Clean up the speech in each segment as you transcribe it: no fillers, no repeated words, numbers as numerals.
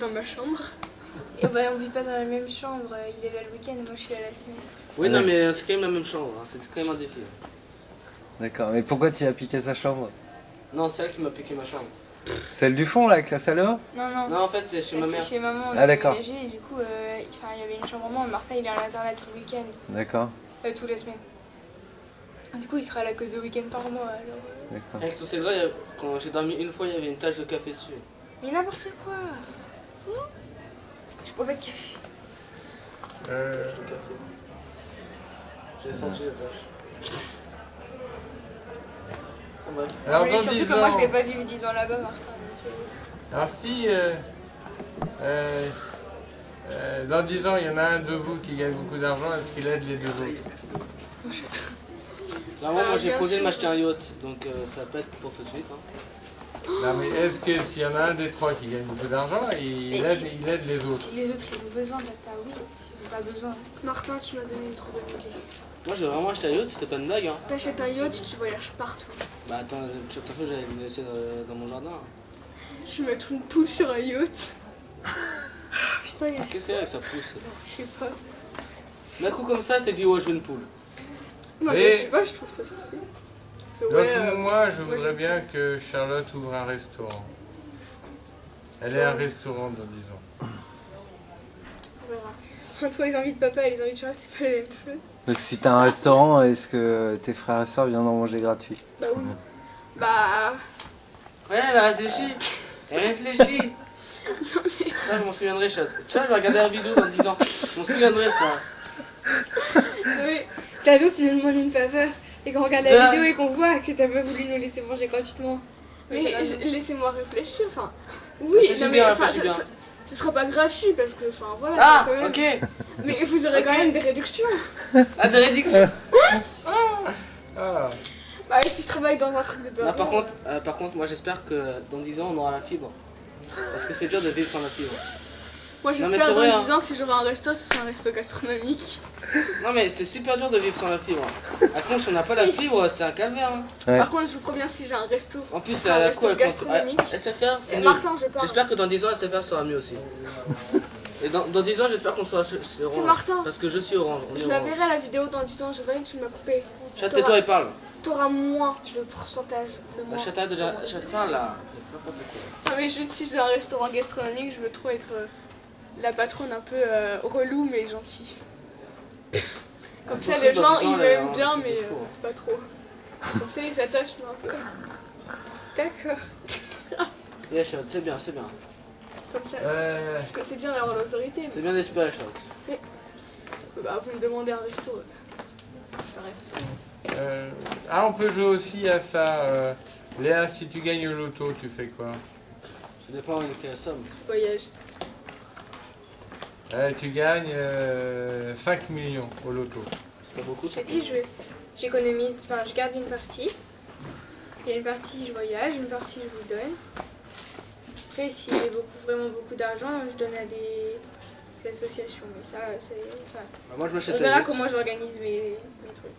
dans ma chambre. Et bah, on vit pas dans la même chambre. Il est là le week-end, moi je suis là la semaine. Oui, non, mais c'est quand même la même chambre, hein. C'est quand même un défi. D'accord, mais pourquoi tu as piqué sa chambre? Non, c'est elle qui m'a piqué ma chambre. Celle du fond là, avec la salle de bain? Non, non. Non, en fait, c'est chez ma mère. C'est chez maman, on Ah, a d'accord. déménagé et du coup, il y avait une chambre en moins. Marseille, il est à l'internat tout le week-end, D'accord, tous les semaines. Du coup, il sera là que 2 week-ends par mois. Alors, d'accord. Avec tout celle-là, quand j'ai dormi une fois, il y avait une tache de café dessus. Mais n'importe quoi. Je bois pas de café. C'est une tache de café. J'ai senti la tache. Bon, bref. Alors, Mais dans surtout 10 que moi, ans... je vais pas vivre 10 ans là-bas, Martin. Alors si, dans 10 ans, il y en a un de vous qui gagne beaucoup d'argent, est-ce qu'il aide les deux autres? Clairement, moi j'ai bien posé de sûr. m'acheter un yacht, donc ça peut être pour tout de suite. Hein. Non mais est-ce que s'il y en a un des trois qui gagne beaucoup d'argent, il Et aide, si- il aide les autres? Si les autres, ils ont besoin de papa, oui. Ils ont pas besoin. Martin, tu m'as donné une trop bonne idée. Moi j'ai vraiment acheté un yacht, c'était pas une blague. Hein. T'achètes un yacht, tu voyages partout. Bah attends, tu t'as fait, j'allais le laisser dans mon jardin. Je vais mettre une poule sur un yacht. Putain, il y a... Qu'est-ce qu'il y a avec sa pousse? Je sais pas. D'un coup comme ça, c'est dit ouais, je veux une poule. Moi, Et- je sais pas, je trouve ça stylé. Donc Ouais, moi, je moi, voudrais bien que Charlotte ouvre un restaurant. Elle est un restaurant dans 10 ans. on verra. Entre les envies de papa et les envies de Charles, c'est pas la même chose. Donc si t'as un restaurant, est-ce que tes frères et sœurs viennent en manger gratuit? Bah oui. Bah... Ouais, elle a réfléchi. Elle réfléchit. Ça, je m'en souviendrai, chat. Ça, je vais regarder la vidéo dans 10 ans. Je m'en souviendrai, ça. Oui. Si un jour tu nous demandes une faveur et qu'on regarde la Tiens. vidéo et qu'on voit que t'as pas voulu nous laisser manger gratuitement. Mais laissez-moi réfléchir, enfin... Oui, Réfléchis non mais... bien, enfin, réfléchis bien. ce sera pas gratuit parce que, enfin voilà... Ah, quand même- ok. Mais vous aurez quand Ok. même des réductions. Ah, de réduction. Ah, Bah si je travaille dans un truc de bureau... Non, par contre, moi j'espère que dans 10 ans, on aura la fibre. Parce que c'est dur de vivre sans la fibre. Moi Non, mais j'espère c'est dans vrai, 10 ans, si j'aurai un resto, ce sera un resto gastronomique. Non, mais c'est super dur de vivre sans la fibre. À con, si on n'a pas la fibre, c'est un calvaire. Hein. Ouais. Par contre, je vous promets, si j'ai un resto... En plus, un la resto cour, elle gastronomique. SFR, c'est Et mieux. Martin, je parle. J'espère que dans 10 ans, SFR sera mieux aussi. Et dans 10 ans, j'espère qu'on sera sur Orange. Martin. Parce que je suis Orange. On est Je la Orange. verrai la vidéo dans 10 ans, je valide, tu m'as coupé. Chat, tais-toi et parle. T'auras moins de pourcentage de La moi. chata de la. Chat, parle là. C'est n'importe quoi. Non mais juste si j'ai un restaurant gastronomique, je veux trop être la patronne un peu relou mais gentille. Comme ça les gens ils m'aiment bien mais pas trop. Comme ça ils s'attachent un peu. D'accord. Yeah, chat, c'est bien, c'est bien. Comme ça. euh, Parce que c'est bien d'avoir l'autorité. C'est bien d'espérer, chat. Bah vous me demandez un resto. Je ferai. on peut jouer aussi à ça. Léa, si tu gagnes au loto, tu fais quoi? Ça dépend de quelle somme. Voyage. Tu gagnes 5 millions au loto. C'est pas beaucoup, ça. J'ai dit, j'économise, enfin, je garde une partie. Il y a une partie, je voyage, une partie, je vous donne. Après, si j'ai vraiment beaucoup d'argent, je donne à des associations. Mais ça, c'est. Enfin, Bah, moi, je on m'achète un verra yacht. comment j'organise mes trucs.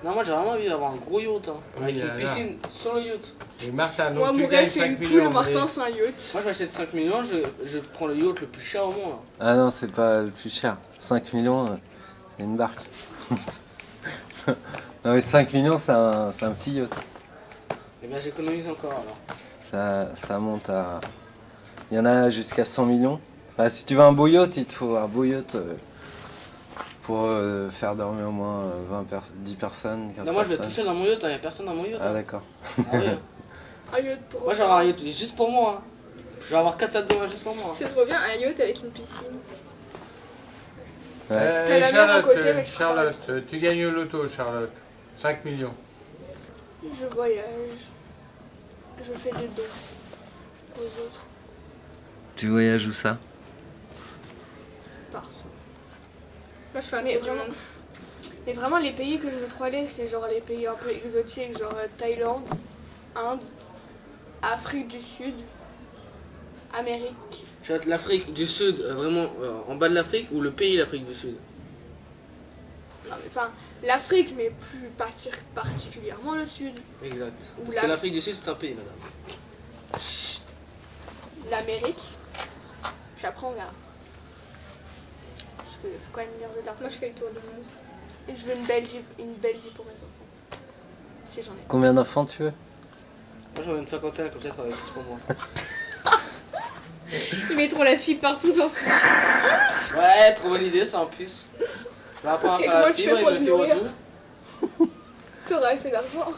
Non, moi, j'ai vraiment envie d'avoir un gros yacht. Hein, Oui, avec là, une là. piscine sur le yacht. Et Martin, donc Moi tu mon gagnes rêve c'est 5 une millions. poule, Martin c'est un yacht. Moi, je m'achète 5 millions, je prends le yacht le plus cher au monde. Là. Ah non, c'est pas le plus cher. 5 millions, c'est une barque. Non mais 5 millions, c'est un petit yacht. Et bien, j'économise encore alors. Ça monte à... Il y en a jusqu'à 100 millions. Enfin, si tu veux un beau yacht, il te faut un beau yacht pour faire dormir au moins 10 personnes, 15 Non, moi, je vais être personnes. tout seul dans mon yacht, il n'y a personne dans mon yacht. Ah hein. d'accord. Ah, oui, hein. Un yacht pour Moi, j'aurai un yacht juste pour moi. Hein. Je vais avoir 4 salles de bain juste pour moi. Hein. C'est trop bien, un yacht avec une piscine. Ouais. T'as la mer à côté, mais tu Charlotte, tu gagnes au loto, Charlotte. 5 millions. Je voyage. Je fais des dons aux autres. Tu voyages où ça? Partout. Moi, je fais un Mais tour du vraiment, monde. mais vraiment, les pays que je veux trop aller, c'est genre les pays un peu exotiques, genre Thaïlande, Inde, Afrique du Sud, Amérique. Je vais être l'Afrique du Sud, vraiment en bas de l'Afrique ou le pays l'Afrique du Sud. Non, mais enfin, l'Afrique, mais plus particulièrement le Sud. Exact. Ou Parce la- que l'Afrique du Sud, c'est un pays, madame. Chut. L'Amérique. Puis après, on verra. Parce qu'il faut quand même venir de l'argent. Moi, je fais le tour du monde. Et je veux une belle vie pour mes enfants. Si j'en ai. Combien d'enfants tu veux? Moi j'en ai une cinquantaine, comme ça ils travaillent tous pour moi. Ils mettront la fille partout dans ce... Ouais, trop bonne idée ça en plus. Je vais apprendre à Et faire comment la tu fibre, fais il pour me le fait au nourrir? doux. T'auras assez d'argent.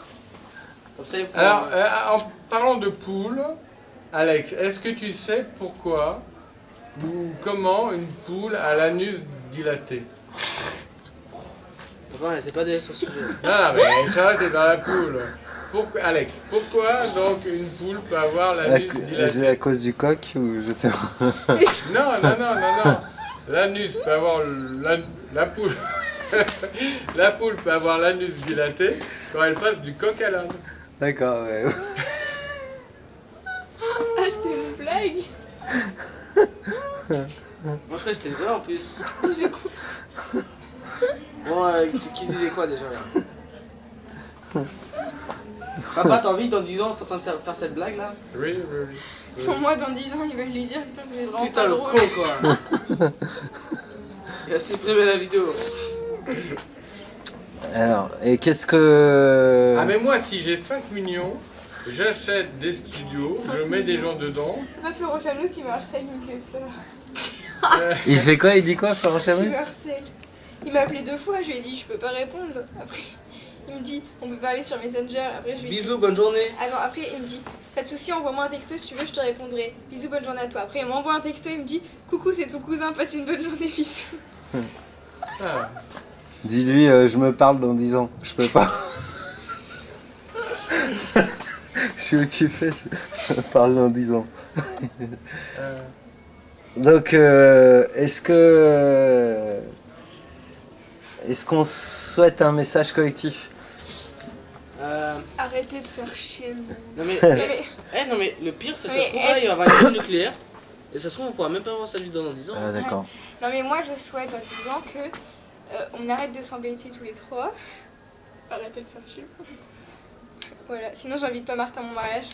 Comme ça il faut. Alors, en parlant de poule, Alex, est-ce que tu sais pourquoi ou comment une poule a l'anus dilaté? Pourquoi elle était pas déjà sur ce sujet? Non, mais ça, c'est dans la poule. Alex, pourquoi donc une poule peut avoir l'anus dilaté? À cause du coq ou je sais pas. Non. L'anus peut avoir la poule. La poule peut avoir l'anus dilaté quand elle passe du coq à l'âne. D'accord, ouais. Ah, c'était une blague. Moi je croyais que c'était vrai en plus. J'ai compris. Bon, qui disait quoi déjà là? Papa, t'as envie que dans 10 ans t'es en train de faire cette blague là? Oui. Son moi dans 10 ans, il va lui dire putain, c'est vraiment Putain pas le drôle. con quoi. Il a supprimé la vidéo. Alors, et qu'est-ce que... Ah mais moi si j'ai 5 millions, j'achète des studios, je mets des gens dedans. Ma Florent Chameau, il me harcèle, il me fait peur. Il fait quoi? Il dit quoi, Florent Il Chameau? me harcèle. Il m'a appelé 2 fois, je lui ai dit je peux pas répondre. Après, il me dit on peut parler sur Messenger. Après, je lui ai dit Bisous, bonne journée. ah non, après il me dit pas de soucis, envoie-moi un texto si tu veux, je te répondrai. Bisous, bonne journée à toi. Après, il m'envoie un texto, il me dit coucou, c'est ton cousin, passe une bonne journée, bisous. Ah, Dis-lui, je me parle dans 10 ans. Je peux pas. Je suis occupé, je me parle dans 10 ans. Donc, est-ce qu'on souhaite un message collectif? Arrêtez de faire chier. Non mais, non mais le pire c'est que ça Mais se trouve là il va y avoir une bombe nucléaire. Et ça se trouve on pourra même pas avoir sa vie dans 10 ans. Ah, d'accord. Non mais moi je souhaite dans 10 ans que on arrête de s'embêter tous les 3. Arrêtez de faire chier. Voilà, sinon j'invite pas Martin à mon mariage.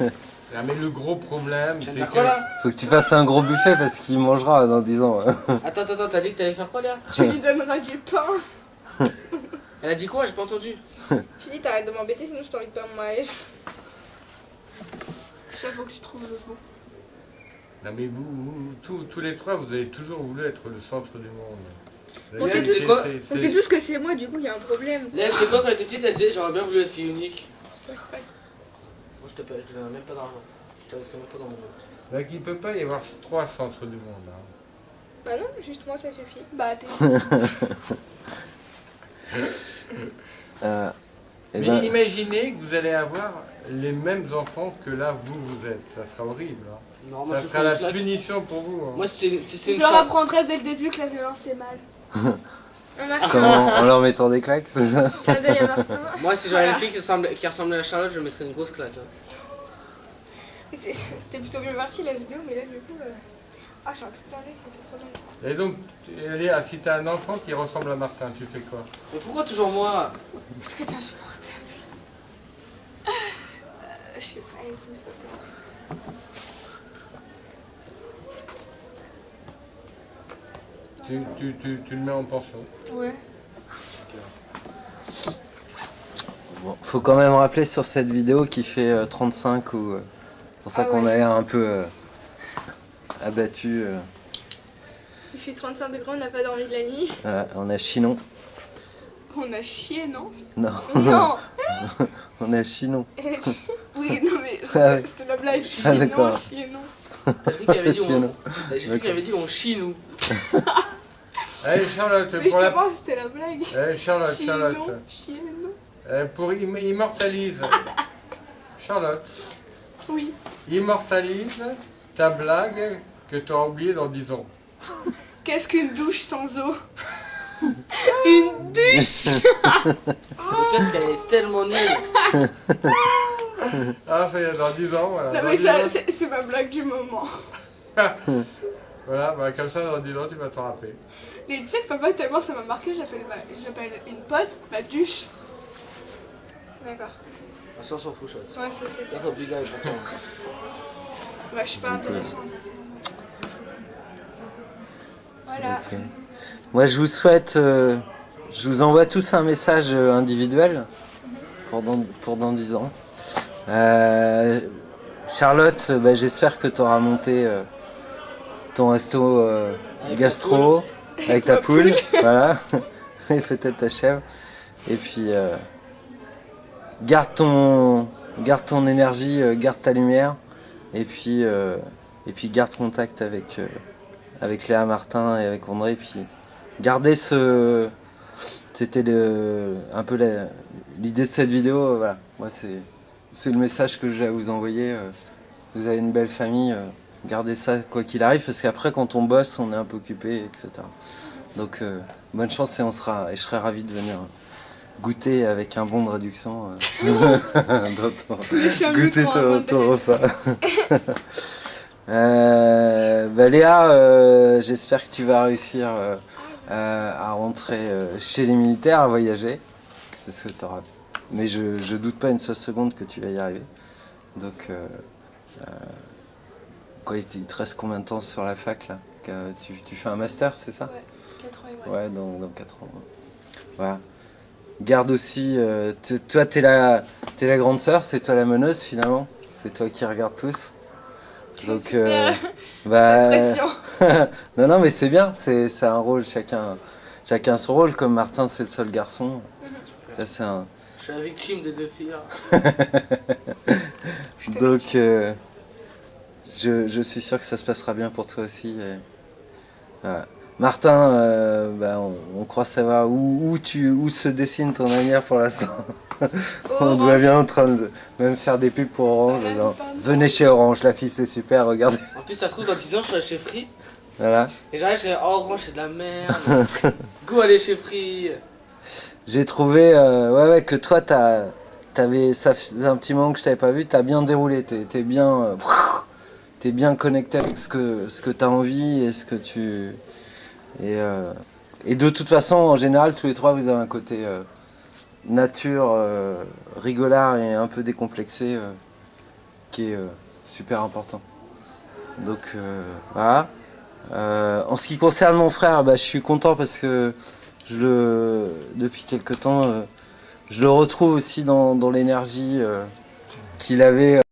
ah, mais le gros problème, Tu c'est viens de faire que... quoi là? Faut que tu fasses un gros buffet parce qu'il mangera dans 10 ans. Attends, t'as dit que t'allais faire quoi là? Tu lui donneras du pain. Elle a dit quoi? J'ai pas entendu. J'ai dit t'arrêtes de m'embêter sinon je t'invite pas à mon mariage. J'avoue que je trouve le mot. Non mais vous, tous les 3, vous avez toujours voulu être le centre du monde. On sait tous quoi On sait tous que c'est moi, du coup il y a un problème. Léa, c'est quoi quand elle était petite? Elle disait j'aurais bien voulu être fille unique. Ouais. Moi je te donnerais même pas d'argent. Je t'inviterais même pas dans mon monde. Donc il peut pas y avoir 3 centres du monde. Hein. Bah non, juste moi ça suffit. Bah, t'es. Eh Mais ben, imaginez que vous allez avoir les mêmes enfants que là vous êtes. Ça sera horrible. Hein. Non, moi Ça je sera fais la une claque. punition pour vous. Hein. Moi c'est Je une leur chance. apprendrai dès le début que la violence c'est mal. On a comment, en leur mettant des claques, c'est ça? clin d'œil à Martin. Moi si j'avais une fille qui ressemblait à Charlotte, je lui mettrais une grosse claque. Hein. C'était plutôt bien parti la vidéo, mais là du coup. Ah, j'ai un truc dans l'œil, c'était trop bien. Et donc, Léa, si t'as un enfant qui ressemble à Martin, tu fais quoi? Mais pourquoi toujours moi? Parce que t'es insupportable. Je sais pas, écoute. Tu le mets en pension. Ouais. Bon, faut quand même rappeler sur cette vidéo qui fait 35 ou... c'est pour ça Ah qu'on ouais. a l'air un peu abattu. Il fait 35 degrés, on n'a pas dormi de la nuit. Voilà, on a Chinon. On a chié, non? Non, Non. on a Chinon. Oui, non, mais Ah ouais. c'était la blague. Ah, Chier, non, d'accord. chier, non. T'as dit qu'il avait dit Chinon. J'ai cru qu'il avait dit on chie nous. Allez, Charlotte, Mais pour la... justement, c'était la blague. Allez, Charlotte, Chier, Charlotte. non, chier, non. Pour immortalise. Charlotte, Oui. immortalise ta blague que tu as oubliée dans 10 ans. Qu'est-ce qu'une douche sans eau? Une douche. Qu'est-ce qu'elle est tellement nulle. Ah, ça y est, dans 10 ans, voilà. Non, Dans mais 10 ça, ans. c'est ma blague du moment. Voilà, bah, comme ça, dans 10 ans, tu vas t'en rappeler. Mais tu sais que papa, tellement ça m'a marqué, j'appelle une pote ma douche. D'accord. Ah, ça on s'en fout, Shot. Ouais, je sais. T'as pas obligé pour toi. Bah, je suis pas intéressant. Voilà. Ok. Moi, je vous souhaite, je vous envoie tous un message individuel pour dans 10 ans. Charlotte, bah, j'espère que tu auras monté ton resto gastro avec ta poule. Voilà. Et peut-être ta chèvre. Et puis, garde ton énergie, garde ta lumière. Et puis garde contact avec Léa Martin et avec André. Puis, gardez c'était un peu l'idée de cette vidéo. Voilà. Moi, c'est le message que j'ai à vous envoyer. Vous avez une belle famille. Gardez ça quoi qu'il arrive. Parce qu'après, quand on bosse, on est un peu occupé, etc. Donc, bonne chance et je serais ravi de venir goûter avec un bon de réduction. Goûter ton repas. Léa, j'espère que tu vas réussir à rentrer chez les militaires, à voyager. Parce que mais je doute pas une seule seconde que tu vas y arriver. Donc, il te reste combien de temps sur la fac là? Tu fais un master, c'est ça? Ouais, 4 ans et Ouais, dans 4 ans. Voilà. Garde aussi, toi t'es la grande sœur, c'est toi la meneuse finalement. C'est toi qui regarde tous. Donc, Super. bah, Pression. non, mais c'est bien, c'est un rôle, chacun son rôle. Comme Martin, c'est le seul garçon. Ça, c'est un... Je suis la victime des 2 filles. Donc, je suis sûr que ça se passera bien pour toi aussi. Et... Voilà. Martin, bah, on croit savoir où se dessine ton avenir pour l'instant. On te voit bien en train de même faire des pubs pour Orange. Venez chez Orange, la FIF c'est super, regardez. En plus, ça se trouve, dans 10 ans, je serai chez Free. Voilà. Et j'arrive, je serai Orange, c'est de la merde. Go aller chez Free. J'ai trouvé que toi, ça faisait un petit moment que je t'avais pas vu, t'as bien déroulé, t'es bien connecté avec ce que t'as envie et ce que tu... Et de toute façon, en général, tous les trois, vous avez un côté nature, rigolard et un peu décomplexé qui est super important. Donc voilà. En ce qui concerne mon frère, bah, je suis content parce que depuis quelque temps, je le retrouve aussi dans l'énergie qu'il avait.